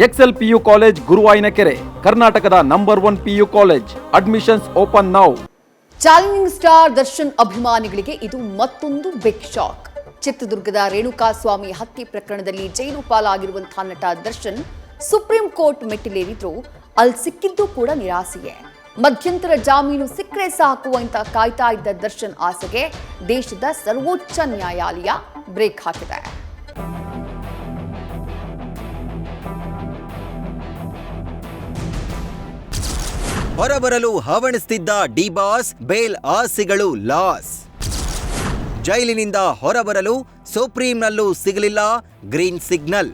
Excel PU college ಗುರುವಾಯಿನಕೆರೆ, ಕರ್ನಾಟಕದ number 1 PU college. Admissions open now. Challenging star Darshan ಅಭಿಮಾನಿಗಳಿಗೆ ಇದು ಮತ್ತೊಂದು ಬಿಗ್ ಶಾಕ್. ಚಿತ್ರದುರ್ಗದ ರೇಣುಕಾಸ್ವಾಮಿ ಹತ್ಯೆ ಪ್ರಕರಣದಲ್ಲಿ ಜೈಲು ಪಾಲಾಗಿರುವಂತಹ ನಟ ದರ್ಶನ್ ಸುಪ್ರೀಂ ಕೋರ್ಟ್ ಮೆಟ್ಟಿಲೇರಿದ್ರು. ಅಲ್ಲಿ ಸಿಕ್ಕಿದ್ದು ಕೂಡ ನಿರಾಸೆಯೇ. ಮಧ್ಯಂತರ ಜಾಮೀನು ಸಿಕ್ಕರೆ ಸಾಕು ಅಂತ ಕಾಯ್ತಾ ಇದ್ದ ದರ್ಶನ್ ಆಸೆಗೆ ದೇಶದ ಸರ್ವೋಚ್ಚ ನ್ಯಾಯಾಲಯ ಬ್ರೇಕ್ ಹಾಕಿದೆ. ಹೊರಬರಲು ಹವಣಿಸ್ತಿದ್ದ ಡಿ ಬಾಸ್, ಬೇಲ್ ಆಸೆಗಳು ಲಾಸ್. ಜೈಲಿನಿಂದ ಹೊರಬರಲು ಸುಪ್ರೀಂನಲ್ಲೂ ಸಿಗಲಿಲ್ಲ ಗ್ರೀನ್ ಸಿಗ್ನಲ್.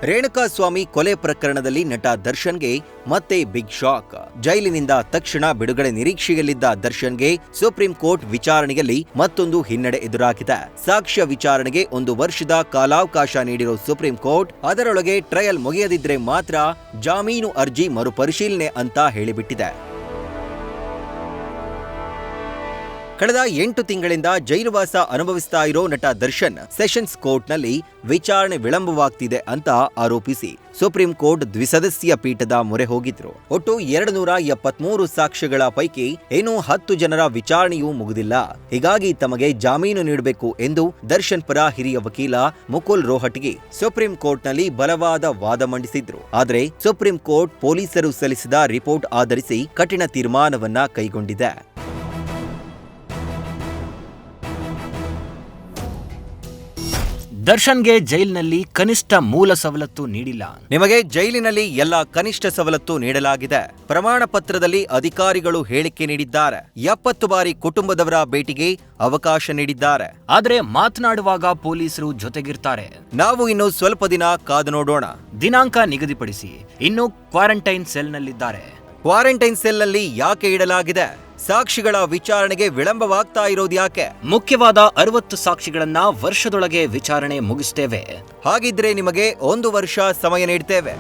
ರೇಣುಕಾಸ್ವಾಮಿ ಕೊಲೆ ಪ್ರಕರಣದಲ್ಲಿ ನಟ ದರ್ಶನ್ಗೆ ಮತ್ತೆ ಬಿಗ್ ಶಾಕ್. ಜೈಲಿನಿಂದ ತಕ್ಷಣ ಬಿಡುಗಡೆ ನಿರೀಕ್ಷೆಯಲ್ಲಿದ್ದ ದರ್ಶನ್ಗೆ ಸುಪ್ರೀಂ ಕೋರ್ಟ್ ವಿಚಾರಣೆಯಲ್ಲಿ ಮತ್ತೊಂದು ಹಿನ್ನಡೆ ಎದುರಾಗಿದೆ. ಸಾಕ್ಷ್ಯ ವಿಚಾರಣೆಗೆ 1 ವರ್ಷದ ಕಾಲಾವಕಾಶ ನೀಡಿರೋ ಸುಪ್ರೀಂ ಕೋರ್ಟ್ ಅದರೊಳಗೆ ಟ್ರಯಲ್ ಮುಗಿಯದಿದ್ರೆ ಮಾತ್ರ ಜಾಮೀನು ಅರ್ಜಿ ಮರುಪರಿಶೀಲನೆ ಅಂತ ಹೇಳಿಬಿಟ್ಟಿದೆ. ಕಳೆದ 8 ತಿಂಗಳಿಂದ ಜೈಲುವಾಸ ಅನುಭವಿಸ್ತಾ ಇರೋ ನಟ ದರ್ಶನ್ ಸೆಷನ್ಸ್ ಕೋರ್ಟ್ನಲ್ಲಿ ವಿಚಾರಣೆ ವಿಳಂಬವಾಗ್ತಿದೆ ಅಂತ ಆರೋಪಿಸಿ ಸುಪ್ರೀಂ ಕೋರ್ಟ್ ದ್ವಿಸದಸ್ಯ ಪೀಠದ ಮೊರೆ ಹೋಗಿದ್ರು. ಒಟ್ಟು 273 ಸಾಕ್ಷ್ಯಗಳ ಪೈಕಿ ಇನ್ನೂ 10 ಜನರ ವಿಚಾರಣೆಯೂ ಮುಗಿದಿಲ್ಲ. ಹೀಗಾಗಿ ತಮಗೆ ಜಾಮೀನು ನೀಡಬೇಕು ಎಂದು ದರ್ಶನ್ ಪರ ಹಿರಿಯ ವಕೀಲ ಮುಕುಲ್ ರೋಹಟಗಿ ಸುಪ್ರೀಂ ಕೋರ್ಟ್ನಲ್ಲಿ ಬಲವಾದ ವಾದ ಮಂಡಿಸಿದ್ರು. ಆದರೆ ಸುಪ್ರೀಂ ಕೋರ್ಟ್ ಪೊಲೀಸರು ಸಲ್ಲಿಸಿದ ರಿಪೋರ್ಟ್ ಆಧರಿಸಿ ಕಠಿಣ ತೀರ್ಮಾನವನ್ನ ಕೈಗೊಂಡಿದೆ. ದರ್ಶನ್ಗೆ ಜೈಲಿನಲ್ಲಿ ಕನಿಷ್ಠ ಮೂಲ ಸವಲತ್ತು ನೀಡಿಲ್ಲ. ನಿಮಗೆ ಜೈಲಿನಲ್ಲಿ ಎಲ್ಲ ಕನಿಷ್ಠ ಸವಲತ್ತು ನೀಡಲಾಗಿದೆ. ಪ್ರಮಾಣ ಪತ್ರದಲ್ಲಿ ಅಧಿಕಾರಿಗಳು ಹೇಳಿಕೆ ನೀಡಿದ್ದಾರೆ. 70 ಬಾರಿ ಕುಟುಂಬದವರ ಭೇಟಿಗೆ ಅವಕಾಶ ನೀಡಿದ್ದಾರೆ. ಆದ್ರೆ ಮಾತನಾಡುವಾಗ ಪೊಲೀಸರು ಜೊತೆಗಿರ್ತಾರೆ. ನಾವು ಇನ್ನು ಸ್ವಲ್ಪ ದಿನ ಕಾದು ನೋಡೋಣ. ದಿನಾಂಕ ನಿಗದಿಪಡಿಸಿ ಇನ್ನು ಕ್ವಾರಂಟೈನ್ ಸೆಲ್ನಲ್ಲಿದ್ದಾರೆ. ಕ್ವಾರಂಟೈನ್ ಸೆಲ್ನಲ್ಲಿ ಯಾಕೆ ಇಡಲಾಗಿದೆ? ಸಾಕ್ಷಿಗಳ ವಿಚಾರಣೆಗೆ ವಿಳಂಬವಾಗ್ತಾ ಇರೋದು ಯಾಕೆ? ಮುಖ್ಯವಾದ 60 ಸಾಕ್ಷಿಗಳನ್ನ ವರ್ಷದೊಳಗೆ ವಿಚಾರಣೆ ಮುಗಿಸ್ತೇವೆ. ಹಾಗಿದ್ರೆ ನಿಮಗೆ 1 ವರ್ಷ ಸಮಯ ನೀಡ್ತೇವೆ.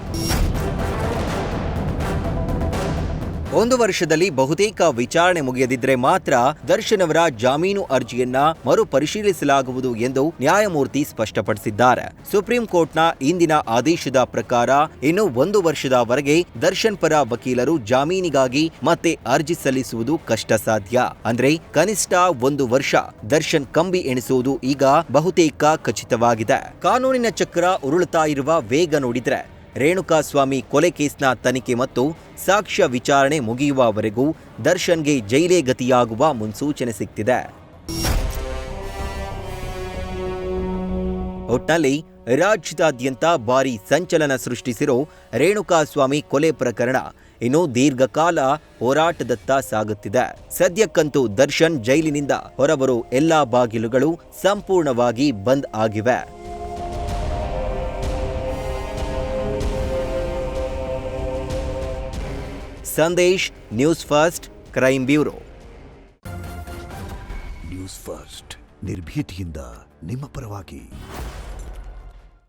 1 ವರ್ಷದಲ್ಲಿ ಬಹುತೇಕ ವಿಚಾರಣೆ ಮುಗಿಯದಿದ್ರೆ ಮಾತ್ರ ದರ್ಶನ್ ಅವರ ಜಾಮೀನು ಅರ್ಜಿಯನ್ನ ಮರುಪರಿಶೀಲಿಸಲಾಗುವುದು ಎಂದು ನ್ಯಾಯಮೂರ್ತಿ ಸ್ಪಷ್ಟಪಡಿಸಿದ್ದಾರೆ. ಸುಪ್ರೀಂ ಕೋರ್ಟ್ನ ಇಂದಿನ ಆದೇಶದ ಪ್ರಕಾರ ಇನ್ನು 1 ವರ್ಷದವರೆಗೆ ದರ್ಶನ್ ಪರ ವಕೀಲರು ಜಾಮೀನಿಗಾಗಿ ಮತ್ತೆ ಅರ್ಜಿ ಸಲ್ಲಿಸುವುದು ಕಷ್ಟ ಸಾಧ್ಯ. ಅಂದ್ರೆ ಕನಿಷ್ಠ 1 ವರ್ಷ ದರ್ಶನ್ ಕಂಬಿ ಎಣಿಸುವುದು ಈಗ ಬಹುತೇಕ ಖಚಿತವಾಗಿದೆ. ಕಾನೂನಿನ ಚಕ್ರ ಉರುಳುತ್ತಾ ಇರುವ ವೇಗ ನೋಡಿದ್ರೆ ರೇಣುಕಾಸ್ವಾಮಿ ಕೊಲೆ ಕೇಸ್ನ ತನಿಖೆ ಮತ್ತು ಸಾಕ್ಷ್ಯ ವಿಚಾರಣೆ ಮುಗಿಯುವವರೆಗೂ ದರ್ಶನ್ಗೆ ಜೈಲೇ ಗತಿಯಾಗುವ ಮುನ್ಸೂಚನೆ ಸಿಗ್ತಿದೆ. ಒಟ್ನಲ್ಲಿ ರಾಜ್ಯದಾದ್ಯಂತ ಭಾರೀ ಸಂಚಲನ ಸೃಷ್ಟಿಸಿರೋ ರೇಣುಕಾಸ್ವಾಮಿ ಕೊಲೆ ಪ್ರಕರಣ ಇನ್ನು ದೀರ್ಘಕಾಲ ಹೋರಾಟದತ್ತ ಸಾಗುತ್ತಿದೆ. ಸದ್ಯಕ್ಕಂತೂ ದರ್ಶನ್ ಜೈಲಿನಿಂದ ಹೊರಬರೋ ಎಲ್ಲಾ ಬಾಗಿಲುಗಳು ಸಂಪೂರ್ಣವಾಗಿ ಬಂದ್ ಆಗಿವೆ. Sandesh, news first, crime bureau. News first ನಿರ್ಭೀತಿಯಿಂದ ನಿಮ್ಮ ಪರವಾಗಿ.